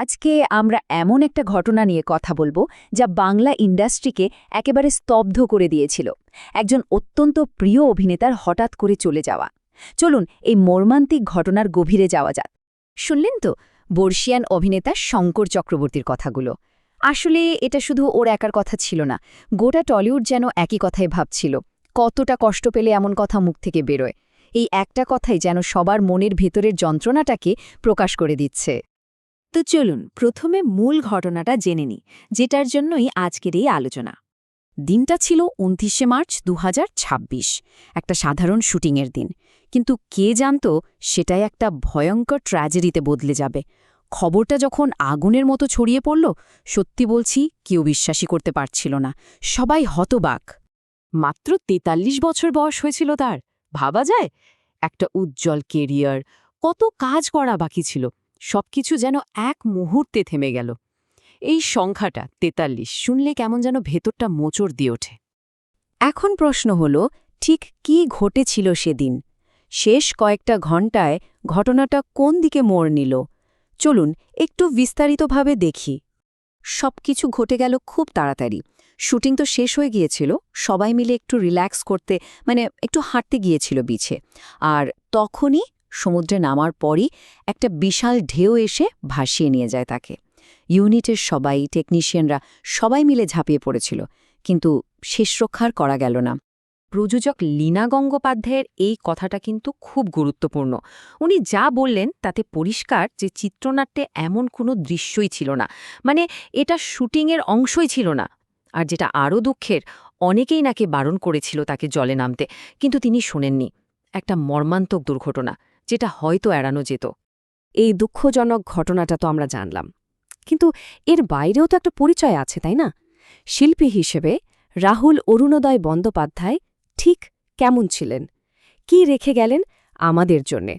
আজকে আমরা এমন একটা ঘটনা নিয়ে কথা বলবো যা বাংলা ইন্ডাস্ট্রিকে একেবারে স্তব্ধ করে দিয়েছিল। একজন অত্যন্ত প্রিয় অভিনেতার হঠাৎ করে চলে যাওয়া। চলুন এই মর্মান্তিক ঘটনার গভীরে যাওয়া যাক। শুনলেন তো বর্ষিয়ান অভিনেতা শঙ্কর চক্রবর্তীর কথাগুলো। আসলে এটা শুধু ওর একার কথা ছিল না, গোটা টলিউড যেন একই কথাই ভাবছিল। কতটা কষ্ট পেলে এমন কথা মুখ থেকে বেরোয়, এই একটা কথাই যেন সবার মনের ভেতরের যন্ত্রণাটাকে প্রকাশ করে দিচ্ছে। তো চলুন প্রথমে মূল ঘটনাটা জেনে নিই, যেটার জন্যই আজকের এই আলোচনা। দিনটা ছিল ২৯শে মার্চ ২০২৬, একটা সাধারণ শুটিংয়ের দিন। কিন্তু কে জানত সেটাই একটা ভয়ঙ্কর ট্র্যাজেডিতে বদলে যাবে। খবরটা যখন আগুনের মতো ছড়িয়ে পড়ল, সত্যি বলছি কেউ বিশ্বাসই করতে পারছিল না। সবাই হতবাক। মাত্র ৪৩ বছর বয়স হয়েছিল তার। ভাবা যায়, একটা উজ্জ্বল কেরিয়ার, কত কাজ করা বাকি ছিল, সবকিছু যেন এক মুহূর্তে থেমে গেল। এই সংখ্যাটা ৪৩ শুনলে কেমন যেন ভেতরটা মোচড় দিয়ে ওঠে। এখন প্রশ্ন হল, ঠিক কি ঘটেছিল সেদিন? শেষ কয়েকটা ঘণ্টায় ঘটনাটা কোন দিকে মোড় নিল? চলুন একটু বিস্তারিতভাবে দেখি। সবকিছু ঘটে গেল খুব তাড়াতাড়ি। শুটিং তো শেষ হয়ে গিয়েছিল, সবাই মিলে একটু রিল্যাক্স করতে, একটু হাঁটতে গিয়েছিল বিছে। আর তখনই সমুদ্রে নামার পরই একটা বিশাল ঢেউ এসে ভাসিয়ে নিয়ে যায় তাকে। ইউনিটের সবাই, টেকনিশিয়ানরা সবাই মিলে ঝাঁপিয়ে পড়েছিল, কিন্তু শেষ রক্ষার করা গেল না। প্রযোজক লীনা গঙ্গোপাধ্যায়ের এই কথাটা কিন্তু খুব গুরুত্বপূর্ণ। উনি যা বললেন তাতে পরিষ্কার যে চিত্রনাট্যে এমন কোনো দৃশ্যই ছিল না, এটা শুটিংয়ের অংশই ছিল না। আর যেটা আরও দুঃখের, অনেকেই নাকি বারণ করেছিল তাকে জলে নামতে, কিন্তু তিনি শোনেননি। একটা মর্মান্তক দুর্ঘটনা, যেটা হয়তো এড়ানো যেত। এই দুঃখজনক ঘটনাটা তো আমরা জানলাম, কিন্তু এর বাইরেও তো একটা পরিচয় আছে, তাই না? শিল্পী হিসেবে রাহুল অরুণোদয় বন্দ্যোপাধ্যায় ঠিক কেমন ছিলেন, কি রেখে গেলেন আমাদের জন্যে?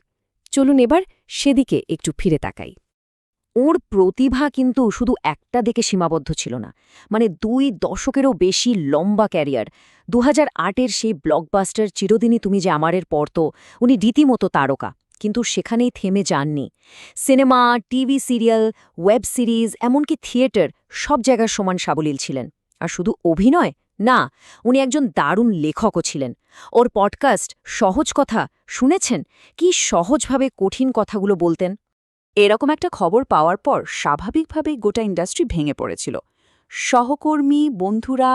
চলুন এবার সেদিকে একটু ফিরে তাকাই। ওর প্রতিভা কিন্তু শুধু একটা দিকে সীমাবদ্ধ ছিল না, ২ দশকেরও বেশি লম্বা ক্যারিয়ার। ২০০৮-এর সেই ব্লকবাস্টার চিরদিনই তুমি যে আমারের পর তো উনি রীতিমতো তারকা, কিন্তু সেখানেই থেমে যাননি। Cinema, TV serial, web series, এমনকি থিয়েটার, সব জায়গার সমান সাবলীল ছিলেন। আর শুধু অভিনয় না, উনি একজন দারুণ লেখকও ছিলেন। ওর পডকাস্ট সহজ কথা শুনেছেন? কি সহজভাবে কঠিন কথাগুলো বলতেন। এরকম একটা খবর পাওয়ার পর স্বাভাবিকভাবেই গোটা ইন্ডাস্ট্রি ভেঙে পড়েছিল। সহকর্মী, বন্ধুরা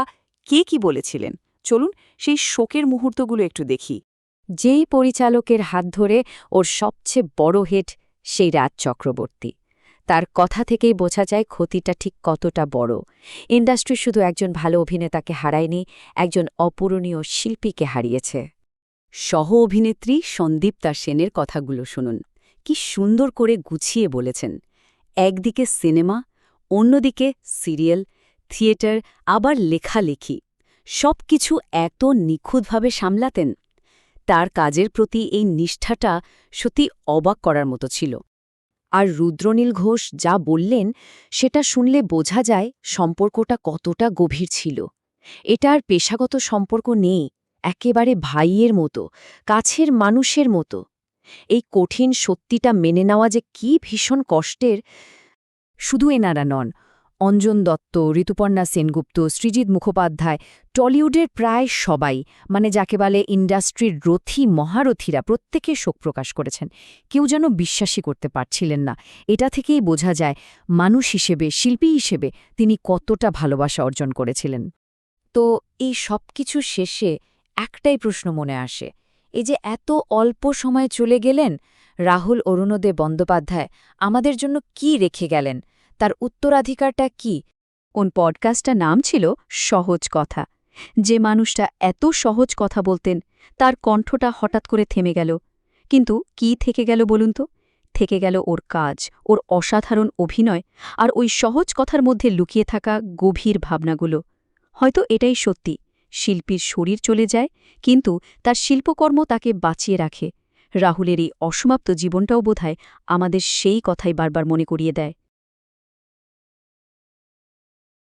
কে কি বলেছিলেন, চলুন সেই শোকের মুহূর্তগুলো একটু দেখি। যেই পরিচালকের হাত ধরে ওর সবচেয়ে বড় হিট, সেই রাজ চক্রবর্তী, তার কথা থেকেই বোঝা যায় ক্ষতিটা ঠিক কতটা বড়। ইন্ডাস্ট্রি শুধু একজন ভালো অভিনেতাকে হারায়নি, একজন অপূরণীয় শিল্পীকে হারিয়েছে। সহ অভিনেত্রী সন্দীপ্তা সেনের কথাগুলো শুনুন, কি সুন্দর করে গুছিয়ে বলেছেন। একদিকে সিনেমা, অন্যদিকে সিরিয়াল, থিয়েটার, আবার লেখালেখি, সবকিছু এত নিখুঁতভাবে সামলাতেন। তার কাজের প্রতি এই নিষ্ঠাটা সত্যি অবাক করার মতো ছিল। আর রুদ্রনীল ঘোষ যা বললেন, সেটা শুনলে বোঝা যায় সম্পর্কটা কতটা গভীর ছিল। এটা আর পেশাগত সম্পর্ক নেই, একেবারে ভাইয়ের মতো, কাছের মানুষের মতো। এই কঠিন সত্যিটা মেনে নেওয়া যে কি ভীষণ কষ্টের। শুধু এনারা নন, অঞ্জন দত্ত, ঋতুপর্ণা সেনগুপ্ত, সৃজিত মুখোপাধ্যায়, টলিউডের প্রায় সবাই, যাকে বলে ইন্ডাস্ট্রির রথী মহারথীরা, প্রত্যেকে শোক প্রকাশ করেছেন। কেউ যেন বিশ্বাসই করতে পারছিলেন না। এটা থেকেই বোঝা যায় মানুষ হিসেবে, শিল্পী হিসেবে তিনি কতটা ভালোবাসা অর্জন করেছিলেন। তো এই সব কিছু শেষে একটাই প্রশ্ন মনে আসে, এই যে এত অল্প সময়ে চলে গেলেন, রাহুল অরুণোদয় বন্দ্যোপাধ্যায় আমাদের জন্য কি রেখে গেলেন? তার উত্তরাধিকারটা কি? কোন পডকাস্টটার নাম ছিল সহজ কথা। যে মানুষটা এত সহজ কথা বলতেন, তার কণ্ঠটা হঠাৎ করে থেমে গেল। কিন্তু কি থেকে গেল বলুন তো? থেকে গেল ওর কাজ, ওর অসাধারণ অভিনয়, আর ওই সহজ কথার মধ্যে লুকিয়ে থাকা গভীর ভাবনাগুলো। হয়তো এটাই সত্যি, শিল্পীর শরীর চলে যায়, কিন্তু তার শিল্পকর্ম তাকে বাঁচিয়ে রাখে। রাহুলের এই অসমাপ্ত জীবনটাও বোধহয় আমাদের সেই কথাই বারবার মনে করিয়ে দেয়।